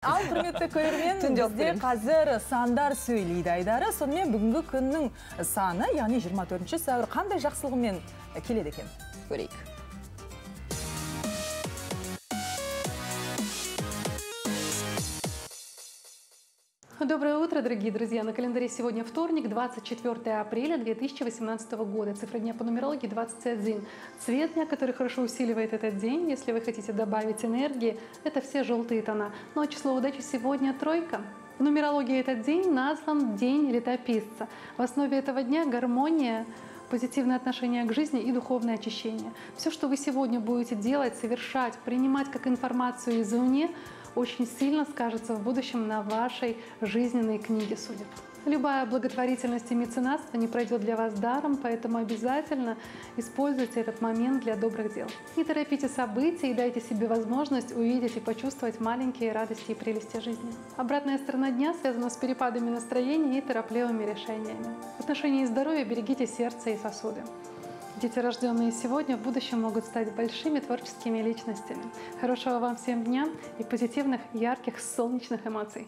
Ал құрметті көрермен, бізде қазір сандар сөйлейді айдары. Сонымен бүгінгі күннің саны, яғни 24 сәуір қандай жақсылығымен келеді екен? Көрейік. Доброе утро, дорогие друзья! На календаре сегодня вторник, 24 апреля 2018 года. Цифра дня по нумерологии 21. Цвет дня, который хорошо усиливает этот день, если вы хотите добавить энергии, это все желтые тона. Ну а число удачи сегодня тройка. В нумерологии этот день назван День летописца. В основе этого дня гармония, позитивное отношение к жизни и духовное очищение. Все, что вы сегодня будете делать, совершать, принимать как информацию извне, очень сильно скажется в будущем на вашей жизненной книге судеб. Любая благотворительность и меценатство не пройдет для вас даром, поэтому обязательно используйте этот момент для добрых дел. Не торопите события и дайте себе возможность увидеть и почувствовать маленькие радости и прелести жизни. Обратная сторона дня связана с перепадами настроения и торопливыми решениями. В отношении здоровья берегите сердце и сосуды. Дети, рожденные сегодня, в будущем могут стать большими творческими личностями. Хорошего вам всем дня и позитивных, ярких, солнечных эмоций!